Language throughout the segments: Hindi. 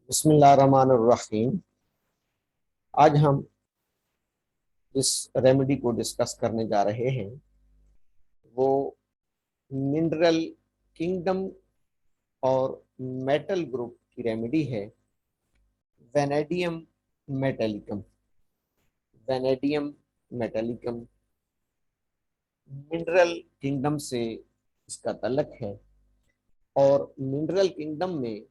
बिस्मिल्लाहिर्रहमानिर्रहीम। आज हम जिस रेमेडी को डिस्कस करने जा रहे हैं वो मिनरल किंगडम और मेटल ग्रुप की रेमेडी है, vanadium metallicum. Vanadium metallicum mineral kingdom से इसका तल्लक है और मिनरल किंगडम में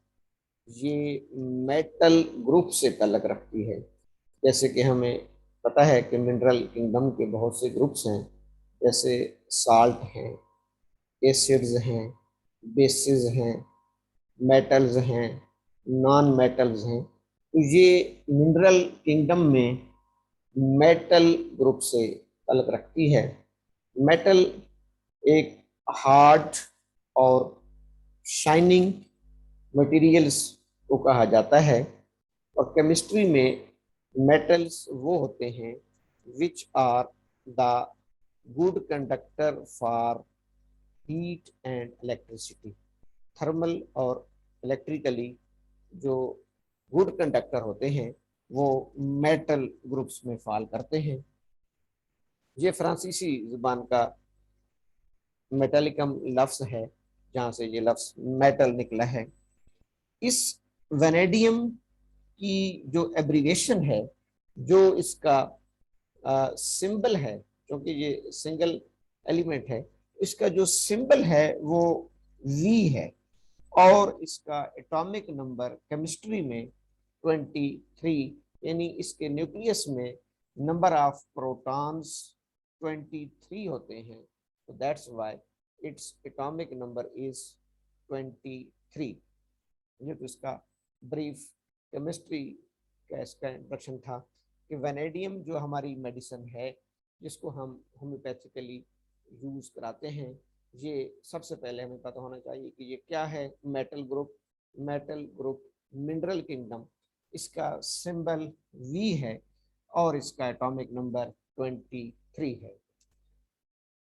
ये मेटल ग्रुप से तल्लक रखती है। जैसे कि हमें पता है कि मिनरल किंगडम के बहुत से ग्रुप्स हैं, जैसे साल्ट हैं, एसिड्स हैं, बेसिस हैं, मेटल्स हैं, नॉन मेटल्स हैं। तो ये मिनरल किंगडम में मेटल ग्रुप से तल्लक रखती है। मेटल एक हार्ड और शाइनिंग मटेरियल्स को कहा जाता है और केमिस्ट्री में मेटल्स वो होते हैं which are the good conductor for heat and electricity. Thermal और इलेक्ट्रिकली जो गुड कंडक्टर होते हैं वो मेटल ग्रुप्स में फॉल करते हैं। ये फ्रांसीसी जुबान का मेटेलिकम लफ्ज है, जहाँ से ये लफ्ज मेटल निकला है। इस वेनेडियम की जो एब्रीवेशन है, जो इसका सिंबल है, क्योंकि ये सिंगल एलिमेंट है, इसका जो सिंबल है वो वी है और इसका एटॉमिक नंबर केमिस्ट्री में 23, यानी इसके न्यूक्लियस में नंबर ऑफ प्रोटॉन्स 23 होते हैं। तो that's why its atomic number is 23। ये तो इसका ब्रीफ केमिस्ट्री का इसका इंट्रोडक्शन था कि वेनेडियम जो हमारी मेडिसिन है, जिसको हम होम्योपैथिकली यूज कराते हैं, ये सबसे पहले हमें पता होना चाहिए कि ये क्या है। Metal group, metal group mineral kingdom, इसका सिंबल वी है और इसका एटॉमिक नंबर 23 है।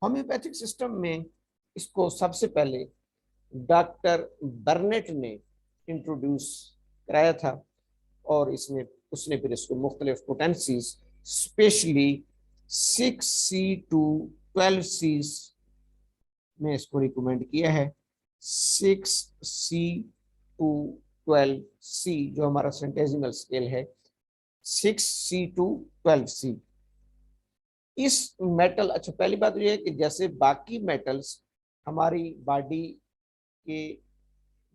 होम्योपैथिक सिस्टम में इसको सबसे पहले डॉक्टर बर्नेट ने इंट्रोड्यूस कराया था और इसमें उसने फिर इसको मुख्तलिफ potencies, specially 6C to 12C में इसको रिकमेंड किया है। 6C to 12C जो हमारा सेंटेजिमल स्केल है, 6C to 12C। इस मेटल, अच्छा पहली बात यह है कि जैसे बाकी मेटल्स हमारी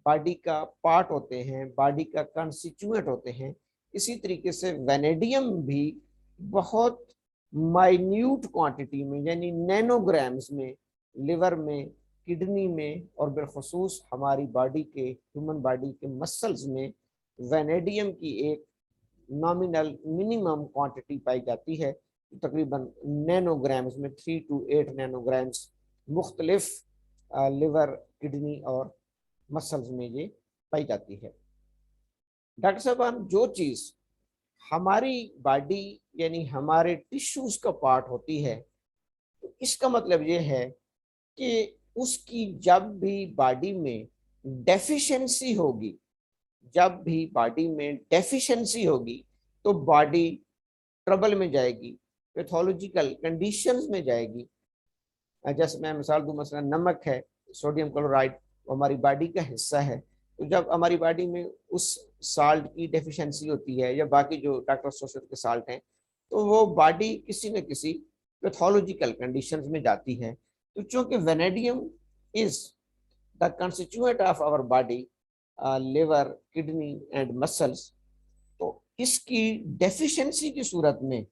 बॉडी का पार्ट होते हैं, बॉडी का कंस्टिट्यूएंट होते हैं, इसी तरीके से वेनेडियम भी बहुत माइन्यूट क्वांटिटी में, यानी नैनोग्राम्स में, लिवर में, किडनी में और बिलखसूस हमारी बॉडी के, ह्यूमन बॉडी के मसल्स में वेनेडियम की एक नॉमिनल मिनिमम क्वांटिटी पाई जाती है। तकरीबन नैनोग्राम्स में 3 to 8 नैनोग्राम्स मुख्तलिफ लिवर, किडनी और मसल्स में ये पाई जाती है। डॉक्टर साहब, जो चीज हमारी बॉडी यानी हमारे टिश्यूज का पार्ट होती है, तो इसका मतलब ये है कि उसकी जब भी बॉडी में डेफिशिएंसी होगी, जब भी बॉडी में डेफिशिएंसी होगी तो बॉडी ट्रबल में जाएगी, पैथोलॉजिकल कंडीशंस में जाएगी। जैसे मैं मिसाल दूं, मसला नमक है, सोडियम क्लोराइड, हमारी बॉडी का हिस्सा है। तो जब हमारी बॉडी में उस साल्ट की डेफिशिएंसी होती है या बाकी जो डॉक्टर एसोसिएट के साल्ट हैं, तो वो बॉडी किसी न किसी पैथोलॉजिकल कंडीशंस में जाती है। तो चूंकि vanadium is the constituent of our body, liver, kidney and muscles, तो इसकी डेफिशिएंसी की सूरत में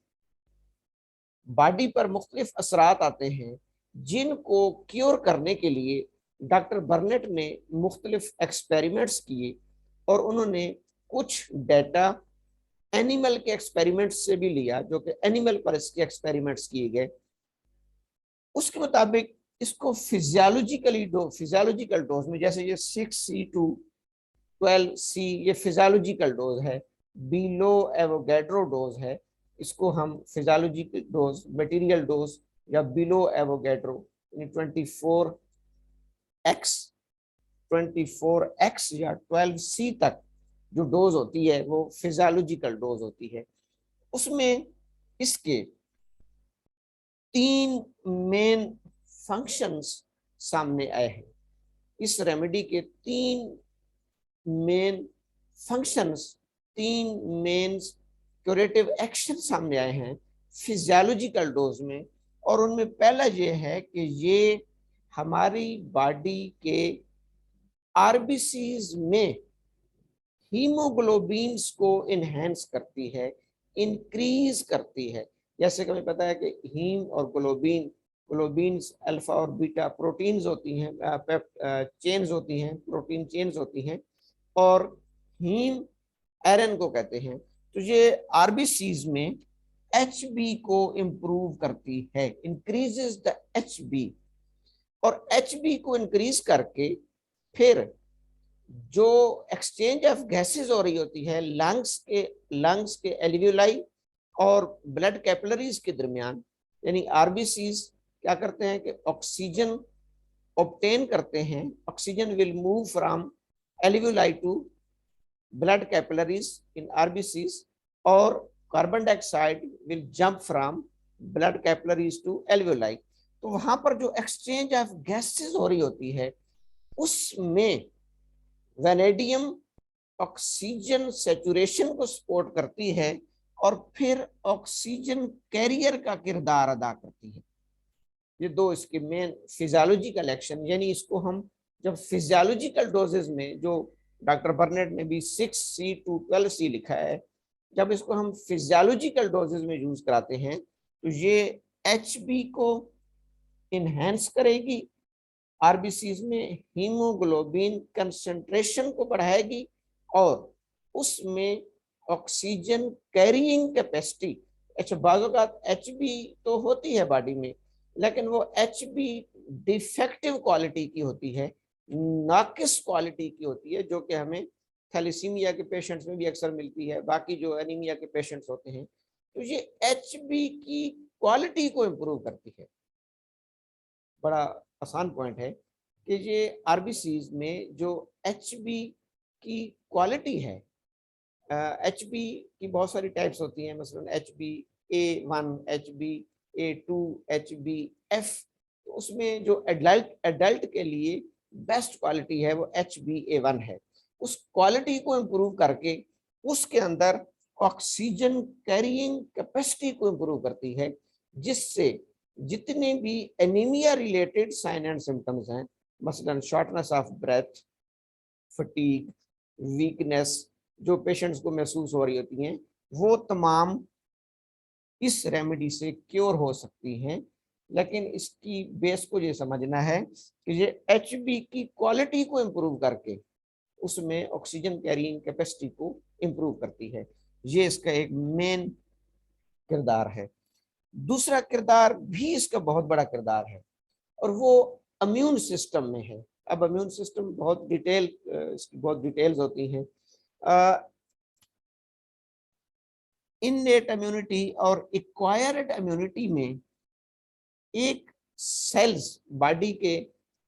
बॉडी पर मुख्तलिफ असरात आते हैं, जिनको क्योर करने के लिए डॉक्टर बर्नेट ने मुख्तलिफ एक्सपेरिमेंट्स किए और उन्होंने कुछ डाटा एनिमल के एक्सपेरिमेंट्स से भी लिया, जो कि एनिमल पर इसके एक्सपेरिमेंट्स किए गए। उसके मुताबिक इसको फिजियोलॉजिकल डोज में, जैसे ये 6C to 12C ये फिजियोलॉजिकल डोज है, बिलो एवोगैड्रो डोज है, इसको हम फिजियोलॉजिकल डोज, मटेरियल डोज या बिलो एवोगैड्रो 24x या 12C तक जो डोज होती है वो फिजियोलॉजिकल डोज होती है। उसमें इसके 3 मेन फंक्शंस सामने आए हैं। इस रेमेडी के 3 main functions, 3 main curative action सामने आए हैं फिजियोलॉजिकल डोज में। और उनमें पहला ये है कि ये हमारी बॉडी के आरबीसीज में हीमोग्लोबिन्स को इनहेंस करती है, इंक्रीज करती है। जैसे कि हमें पता है कि हीम और ग्लोबिन, ग्लोबिन्स अल्फा और बीटा प्रोटीन्स होती हैं, चेन्स होती हैं, प्रोटीन चेन्स होती हैं, और हीम आयरन को कहते हैं। तो ये आरबीसीज में एचबी को इंप्रूव करती है, इंक्रीजेस द एचबी। और एचबी को इंक्रीज करके फिर जो एक्सचेंज ऑफ गैसेस हो रही होती है लंग्स के एल्वियोलाई और ब्लड कैपिलरीज के दरमियान, यानी आरबीसीज क्या करते हैं कि ऑक्सीजन ऑब्टेन करते हैं। Oxygen will move from alveoli to blood capillaries in RBCs, और carbon dioxide will jump from blood capillaries to alveoli. तो वहां पर जो एक्सचेंज ऑफ गैसेस हो रही होती है उसमें वेनेडियम ऑक्सीजन सैचुरेशन को सपोर्ट करती है और फिर ऑक्सीजन कैरियर का किरदार अदा करती है। ये 2 इसके मेन फिजियोलॉजिकल एक्शन, यानी इसको हम जब फिजियोलॉजिकल डोजेज में, जो डॉक्टर बर्नेट ने भी 6C to 12C लिखा है, जब इसको हम फिजियोलॉजिकल डोजेज में यूज कराते हैं तो ये एचबी को इनहेंस करेगी, आरबीसीज में हीमोग्लोबिन कंसंट्रेशन को बढ़ाएगी, और उसमें ऑक्सीजन कैरिंग कैपेसिटी। अच्छा, बाज़ एचबी तो होती है बॉडी में, लेकिन वो एचबी डिफेक्टिव क्वालिटी की होती है, नाकिस क्वालिटी की होती है, जो कि हमें थैलेसीमिया के पेशेंट्स में भी अक्सर मिलती है, बाकी जो एनीमिया के पेशेंट्स होते हैं। तो ये एचबी की क्वालिटी को इम्प्रूव करती है। बड़ा आसान पॉइंट है कि ये आरबीसीज में जो एचबी की क्वालिटी है, एचबी की बहुत सारी टाइप्स होती हैं, मसलन HbA1, HbA2, HbF। तो उसमें जो एडल्ट के लिए बेस्ट क्वालिटी है वो HbA1 है। उस क्वालिटी को इम्प्रूव करके उसके अंदर ऑक्सीजन कैरिंग कैपेसिटी को इम्प्रूव करती है, जिससे जितने भी anaemia related sign and symptoms हैं, मसलन shortness of breath, fatigue, weakness, जो पेशेंट्स को महसूस हो रही होती हैं, वो तमाम इस रेमेडी से क्योर हो सकती हैं। लेकिन इसकी बेस को ये समझना है कि ये एचबी की क्वालिटी को इम्प्रूव करके उसमें ऑक्सीजन कैरिंग कैपेसिटी को इम्प्रूव करती है। ये इसका एक मेन किरदार है। दूसरा किरदार भी इसका बहुत बड़ा किरदार है, और वो इम्यून सिस्टम में है। अब इम्यून सिस्टम बहुत इसकी बहुत डिटेल्स होती हैं। इननेट इम्यूनिटी और एक्वायर्ड इम्यूनिटी में एक सेल्स, बॉडी के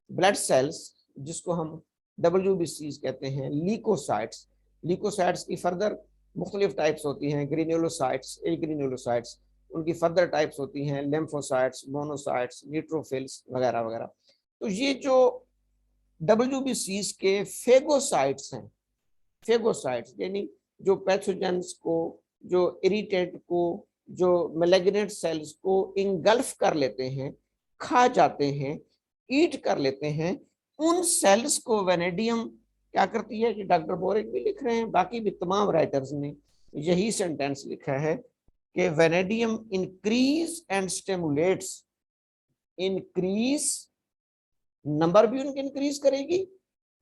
ब्लड सेल्स, जिसको हम WBCs कहते हैं, लीकोसाइट्स। लीकोसाइट्स की फर्दर मुख्तलिफ टाइप्स होती हैं, ग्रेन्युलोसाइट्स, एग्रेन्युलोसाइट्स, उनकी फर्दर टाइप्स होती हैं, लिम्फोसाइट्स, मोनोसाइट्स, न्यूट्रोफिल्स वगैरह वगैरह। तो ये जो WBCs के फेगोसाइट्स हैं, फेगोसाइट्स यानी जो पैथोजेंस को, जो इरिटेंट को, जो मैलिग्नेंट सेल्स को इंगल्फ कर लेते हैं, खा जाते हैं, ईट कर लेते हैं, उन सेल्स को वेनेडियम क्या करती है कि डॉक्टर बोरिक भी लिख रहे हैं, बाकी भी तमाम राइटर्स ने यही सेंटेंस लिखा है कि vanadium increase and stimulates, increase number भी उनके इंक्रीज करेगी,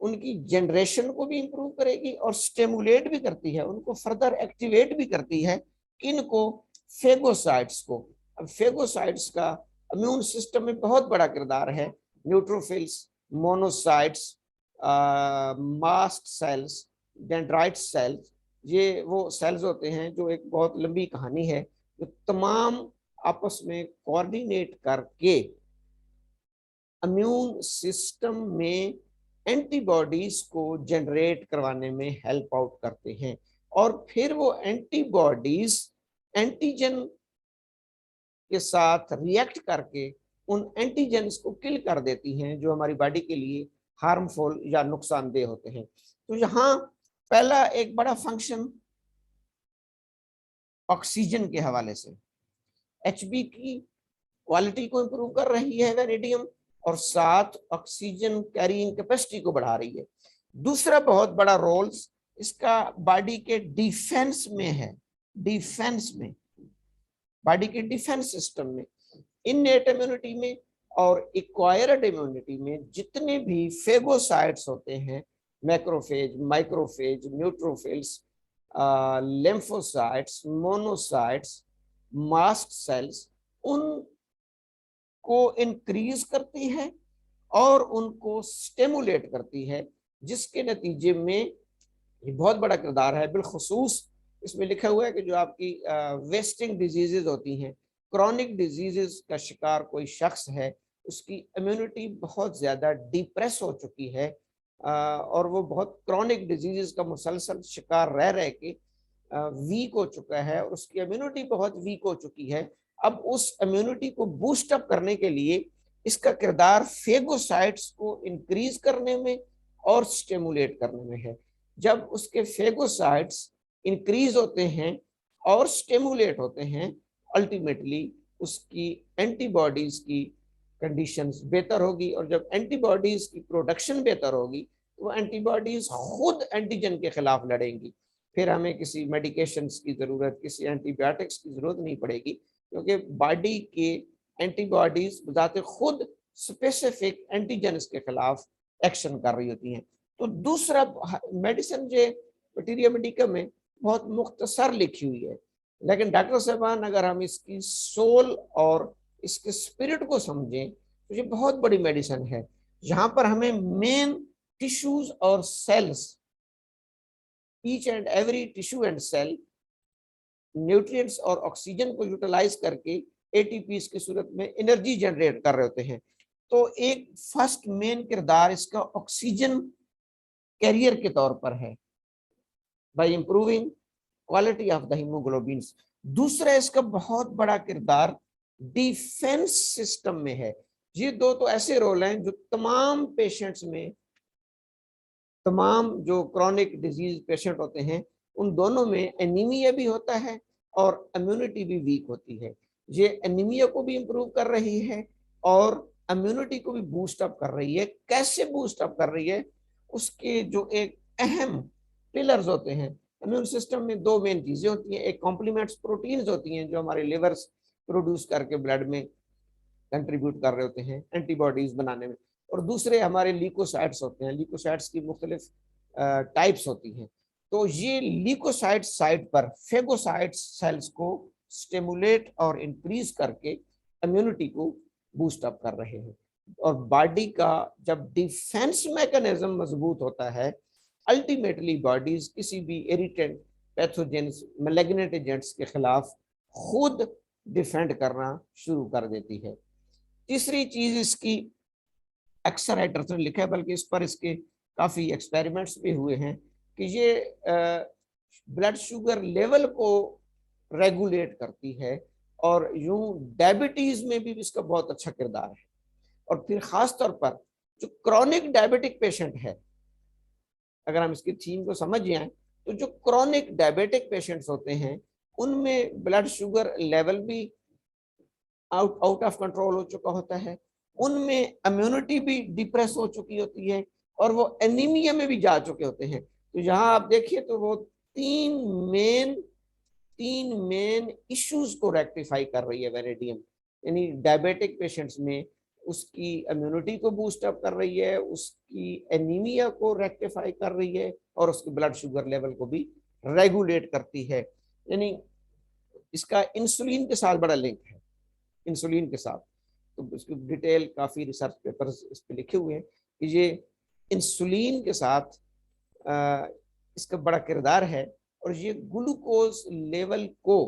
उनकी जनरेशन को भी इंप्रूव करेगी, और स्टिमुलेट भी करती है, उनको फर्दर एक्टिवेट भी करती है, इनको फेगोसाइट्स को। अब फेगोसाइट्स का इम्यून सिस्टम में बहुत बड़ा किरदार है। Neutrophils, monocytes, mast cells, dendrite cells, ये वो सेल्स होते हैं जो एक बहुत लंबी कहानी है, जो तमाम आपस में कोऑर्डिनेट करके इम्यून सिस्टम में एंटीबॉडीज को जनरेट करवाने में हेल्प आउट करते हैं, और फिर वो एंटीबॉडीज एंटीजन के साथ रिएक्ट करके उन एंटीजेंस को किल कर देती हैं जो हमारी बॉडी के लिए हार्मफुल या नुकसानदेह होते हैं। तो यहाँ पहला एक बड़ा फंक्शन ऑक्सीजन के हवाले से एचबी की क्वालिटी को इंप्रूव कर रही है वेनेडियम, और साथ ऑक्सीजन कैरिंग कैपेसिटी को बढ़ा रही है। दूसरा बहुत बड़ा रोल इसका बॉडी के डिफेंस में है, डिफेंस में, बॉडी के डिफेंस सिस्टम में, इननेट इम्यूनिटी में और एक्वायर्ड इम्यूनिटी में जितने भी फेगोसाइट्स होते हैं, macrophage, microphage, neutrophils, lymphocytes, monocytes, mast cells, उनको इंक्रीज करती है और उनको स्टिमुलेट करती है, जिसके नतीजे में ये बहुत बड़ा किरदार है। बिलखुसूस इसमें लिखा हुआ है कि जो आपकी वेस्टिंग डिजीजेज होती हैं, क्रॉनिक डिजीजेस का शिकार कोई शख्स है, उसकी इम्यूनिटी बहुत ज़्यादा डिप्रेस हो चुकी है और वो बहुत क्रॉनिक डिजीजेस का मुसलसल शिकार रह रह के वीक हो चुका है और उसकी इम्यूनिटी बहुत वीक हो चुकी है। अब उस इम्यूनिटी को बूस्ट अप करने के लिए इसका किरदार फेगोसाइट्स को इंक्रीज करने में और स्टिमुलेट करने में है। जब उसके फेगोसाइट्स इंक्रीज होते हैं और स्टिमुलेट होते हैं, अल्टीमेटली उसकी एंटीबॉडीज की कंडीशंस बेहतर होगी, और जब एंटीबॉडीज की प्रोडक्शन बेहतर होगी तो वो एंटीबॉडीज खुद एंटीजन के खिलाफ लड़ेंगी। फिर हमें किसी मेडिकेशंस की जरूरत, किसी एंटीबायोटिक्स की जरूरत नहीं पड़ेगी, क्योंकि बॉडी के एंटीबॉडीज बजाते खुद स्पेसिफिक एंटीजन्स के खिलाफ एक्शन कर रही होती हैं। तो दूसरा मेडिसिन जो बैक्टीरिया मेडिकम में बहुत मुख्तसर लिखी हुई है, लेकिन डॉक्टर साहबान अगर हम इसकी सोल और इसके स्पिरिट को समझें तो ये बहुत बड़ी मेडिसिन है, जहां पर हमें मेन टिश्यूज और cells, each and every tissue and cell nutrients और ऑक्सीजन को यूटिलाइज करके एटीपी की सूरत में एनर्जी जनरेट कर रहे होते हैं। तो एक फर्स्ट मेन किरदार इसका ऑक्सीजन कैरियर के तौर पर है, by improving quality of the haemoglobin. दूसरा इसका बहुत बड़ा किरदार डिफेंस सिस्टम में है। ये दो तो ऐसे रोल हैं जो तमाम पेशेंट्स में, तमाम जो क्रॉनिक डिजीज पेशेंट होते हैं उन दोनों में एनीमिया भी होता है और इम्यूनिटी भी वीक होती है। ये एनीमिया को भी इंप्रूव कर रही है और इम्यूनिटी को भी बूस्ट अप कर रही है। कैसे बूस्ट अप कर रही है, उसके जो एक अहम पिलर्स होते हैं इम्यून सिस्टम में, दो मेन चीजें होती हैं। एक कॉम्प्लीमेंट्स प्रोटीन्स होती हैं जो हमारे लिवर्स प्रोड्यूस करके ब्लड में कंट्रीब्यूट कर रहे होते हैं एंटीबॉडीज बनाने में, और दूसरे हमारे ल्यूकोसाइट्स होते हैं। ल्यूकोसाइट्स की मुख्तलिफ टाइप्स होती हैं। तो ये ल्यूकोसाइट साइट पर फेगोसाइट्स सेल्स को स्टिमुलेट और इंक्रीज करके इम्यूनिटी को बूस्ट अप कर रहे हैं। और बॉडी का जब डिफेंस मैकेनिज्म मजबूत होता है, अल्टीमेटली बॉडीज किसी भी इरिटेंट, पैथोजेंस, मैलिग्नेंट एजेंट्स के खिलाफ खुद डिफेंड करना शुरू कर देती है। तीसरी चीज इसकी अक्सर राइटर्स ने लिखा है, बल्कि इस पर इसके काफी एक्सपेरिमेंट्स भी हुए हैं, कि ये ब्लड शुगर लेवल को रेगुलेट करती है, और यूं डायबिटीज में भी इसका बहुत अच्छा किरदार है। और फिर खास तौर पर जो क्रॉनिक डायबिटिक पेशेंट है, अगर हम इसकी थीम को समझ जाएं तो जो क्रॉनिक डायबिटिक पेशेंट्स होते हैं उनमें ब्लड शुगर लेवल भी आउट ऑफ कंट्रोल हो चुका होता है, उनमें इम्यूनिटी भी डिप्रेस हो चुकी होती है और वो एनीमिया में भी जा चुके होते हैं। तो यहाँ आप देखिए तो वो तीन मेन इश्यूज को रेक्टिफाई कर रही है वेनेडियम, यानी डायबिटिक पेशेंट्स में उसकी इम्यूनिटी को बूस्ट अप कर रही है, उसकी एनीमिया को रेक्टिफाई कर रही है और उसके ब्लड शुगर लेवल को भी रेगुलेट करती है। यानी इसका इंसुलिन के साथ बड़ा लिंक है, इंसुलिन के साथ। तो इसकी डिटेल काफी रिसर्च पेपर्स इस पे लिखे हुए हैं कि ये इंसुलिन के साथ इसका बड़ा किरदार है, और ये ग्लूकोज लेवल को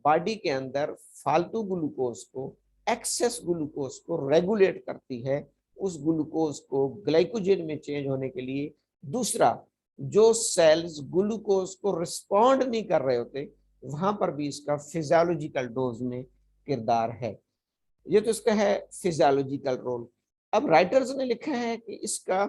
बॉडी के अंदर फालतू ग्लूकोज को, एक्सेस ग्लूकोज को रेगुलेट करती है उस ग्लूकोज को ग्लाइकोजन में चेंज होने के लिए। दूसरा, जो सेल्स ग्लूकोज को रिस्पॉन्ड नहीं कर रहे होते, वहां पर भी इसका फिजियोलॉजिकल डोज में किरदार है। ये तो इसका है फिजियोलॉजिकल रोल। अब राइटर्स ने लिखा है कि इसका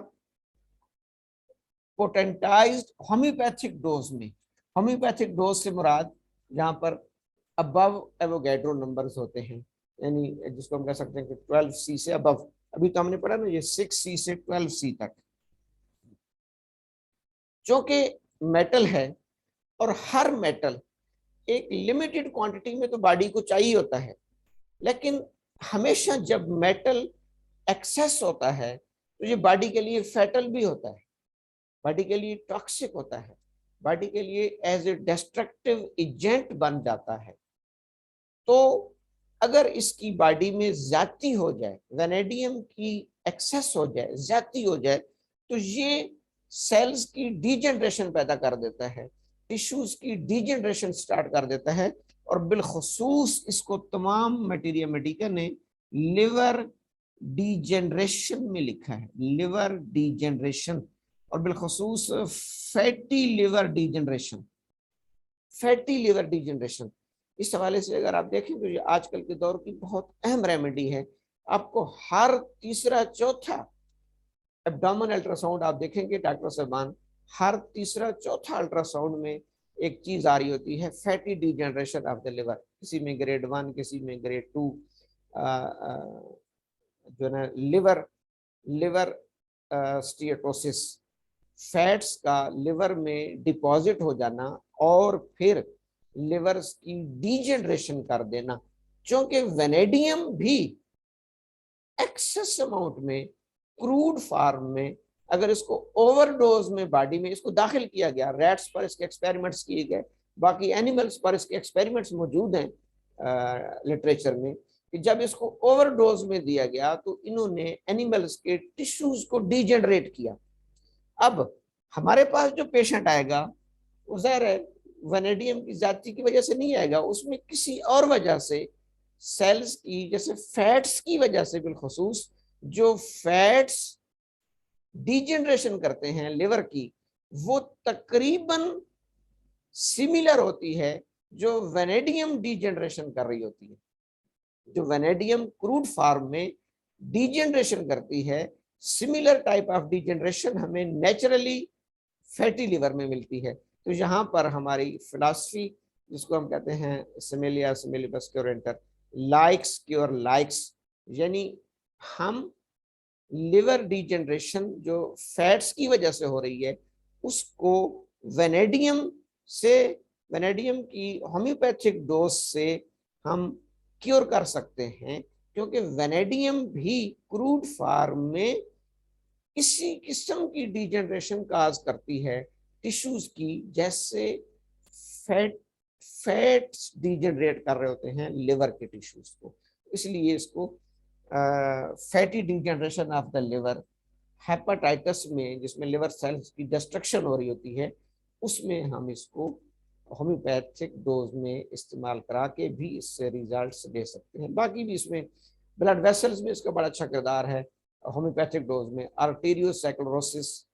पोटेंटाइज्ड होम्योपैथिक डोज में, होम्योपैथिक डोज से मुराद जहां पर अबव एवोगैड्रो नंबर्स होते हैं, यानी जिसको हम कह सकते हैं कि 12C से अबव। अभी तो हमने पढ़ा ना ये 6C से 12C तक। जो कि मेटल है, और हर मेटल एक लिमिटेड क्वांटिटी में तो बॉडी को चाहिए होता है, लेकिन हमेशा जब मेटल एक्सेस होता है तो ये बॉडी के लिए फैटल भी होता है, बॉडी के लिए टॉक्सिक होता है, बॉडी के लिए एज ए डिस्ट्रक्टिव एजेंट बन जाता है। तो अगर इसकी बॉडी में ज्यादती हो जाए, वेनेडियम की एक्सेस हो जाए, ज्यादती हो जाए, तो ये सेल्स की डीजनरेशन पैदा कर देता है, टिश्यूज की डीजनरेशन स्टार्ट कर देता है। और बिलखसूस इसको तमाम मटेरिया मेडिका ने लिवर डीजनरेशन में लिखा है, लिवर डीजनरेशन, और बिलखसूस fatty liver degeneration, fatty liver degeneration. इस हवाले से अगर आप देखें तो ये आजकल के दौर की बहुत अहम रेमेडी है। आपको हर तीसरा चौथा एब्डोमेन अल्ट्रासाउंड आप देखेंगे डॉक्टर साहबान, हर तीसरा चौथा अल्ट्रासाउंड में एक चीज आ रही होती है, fatty degeneration of the liver. किसी में ग्रेड 1, किसी में ग्रेड 2, जो है लिवर लिवर स्टीएटोसिस, फैट्स का लिवर में डिपॉजिट हो जाना और फिर लिवर की डीजनरेशन कर देना। क्योंकि वेनेडियम भी एक्सेस अमाउंट में क्रूड फॉर्म में, अगर इसको ओवरडोज में बॉडी में इसको दाखिल किया गया, रैट्स पर इसके एक्सपेरिमेंट्स किए गए, बाकी एनिमल्स पर इसके एक्सपेरिमेंट्स मौजूद हैं लिटरेचर में, कि जब इसको ओवरडोज में दिया गया तो इन्होंने एनिमल्स के टिश्यूज को डीजनरेट किया। अब हमारे पास जो पेशेंट आएगा वो ज़ाहिर है वेनेडियम की ज्यादती की वजह से नहीं आएगा, उसमें किसी और वजह से सेल्स की, जैसे फैट्स की वजह से, बिलखसूस जो फैट्स डीजनरेशन करते हैं लिवर की, वो तकरीबन सिमिलर होती है जो वेनेडियम डीजनरेशन कर रही होती है। जो वेनेडियम क्रूड फॉर्म में डीजनरेशन करती है, सिमिलर टाइप ऑफ डीजनरेशन हमें नेचुरली फैटी लिवर में मिलती है। तो यहाँ पर हमारी फिलॉसफी, जिसको हम कहते हैं सिमिलिया सिमिलिबस क्योरेंटर, लाइक्स क्योर लाइक्स, यानी हम लिवर डीजनरेशन जो फैट्स की वजह से हो रही है उसको वेनेडियम से, वेनेडियम की होम्योपैथिक डोज से हम क्योर कर सकते हैं। क्योंकि वेनेडियम भी क्रूड फॉर्म में इसी किस्म की डीजनरेशन काज करती है टिश्यूज की, जैसे फैट्स डीजनरेट कर रहे होते हैं लिवर के टिश्यूज को। इसलिए इसको fatty degeneration of the liver, hepatitis में जिसमें लिवर सेल्स की डिस्ट्रक्शन हो रही होती है, उसमें हम इसको होम्योपैथिक डोज में इस्तेमाल करा के भी इससे रिजल्ट्स ले सकते हैं। बाकी भी इसमें ब्लड वेसल्स में इसका बड़ा अच्छा किरदार है। होम्योपैथिक डोज में आर्टेरियोस्क्लेरोसिस,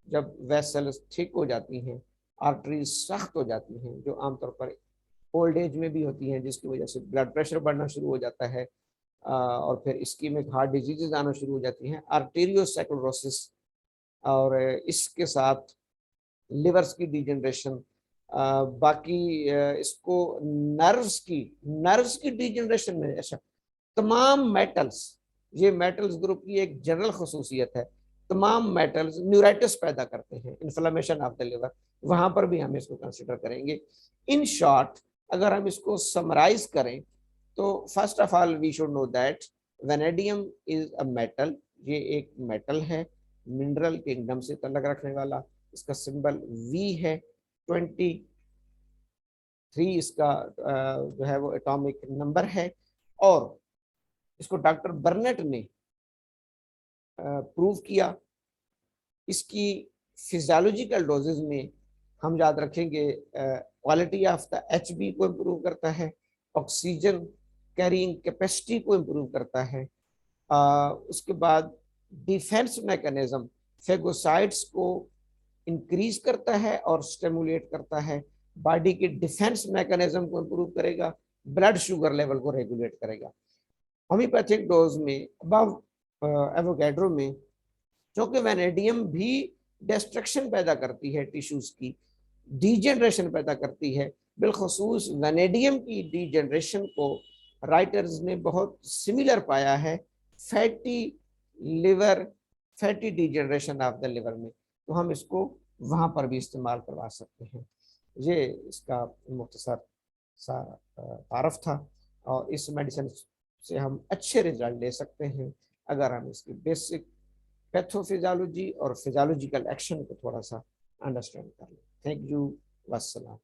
जब वेसल्स ठीक हो जाती हैं, आर्टरीज सख्त हो जाती हैं, जो आमतौर पर ओल्ड एज में भी होती हैं, जिसकी वजह से ब्लड प्रेशर बढ़ना शुरू हो जाता है और फिर इस्कीमिक हार्ट डिजीजेज आना शुरू हो जाती हैं, आर्टेरियोस्क्लेरोसिस। और इसके साथ लिवर्स की डिजनरेशन, बाकी इसको नर्व्स की डिजनरेशन में, ऐसा तमाम मेटल्स, ये मेटल्स ग्रुप की एक जनरल खसूसियत है, तमाम मेटल्स न्यूराइटिस पैदा करते हैं, इन्फ्लेमेशन ऑफ द लिवर, वहां पर भी हम इसको कंसिडर करेंगे। इन शॉर्ट अगर हम इसको समराइज करें तो first of all we should know that vanadium is a metal, ये एक मेटल है, मिनरल किंगडम से तल्लुक रखने वाला। इसका सिंबल वी है, 23 इसका जो है वो एटॉमिक नंबर है। और इसको डॉक्टर बर्नेट ने प्रूव किया। इसकी फिजियोलॉजिकल डोजेज में हम याद रखेंगे क्वालिटी ऑफ द HB को इम्प्रूव करता है, ऑक्सीजन कैरिंग कैपेसिटी को इम्प्रूव करता है, उसके बाद डिफेंस मैकेनिज्म फेगोसाइट्स को इंक्रीज करता है और स्टिमुलेट करता है, बॉडी के डिफेंस मैकेनिज्म को इंप्रूव करेगा, ब्लड शुगर लेवल को रेगुलेट करेगा। होम्योपैथिक डोज में अबव एवोगैड्रो में क्योंकि वेनेडियम भी डिस्ट्रक्शन पैदा करती है, टिश्यूज की डीजेनरेशन पैदा करती है, बिलखसूस वेनेडियम की डीजेनरेशन को राइटर्स ने बहुत सिमिलर पाया है fatty liver, fatty degeneration of the liver में, तो हम इसको वहां पर भी इस्तेमाल करवा सकते हैं। ये इसका मुख्तसर सा तारफ था, और इस मेडिसिन से हम अच्छे रिजल्ट ले सकते हैं अगर हम इसकी बेसिक पैथोफिजियोलॉजी और फिजियोलॉजिकल एक्शन को थोड़ा सा अंडरस्टैंड कर लें। Thank you, वस्सलाम।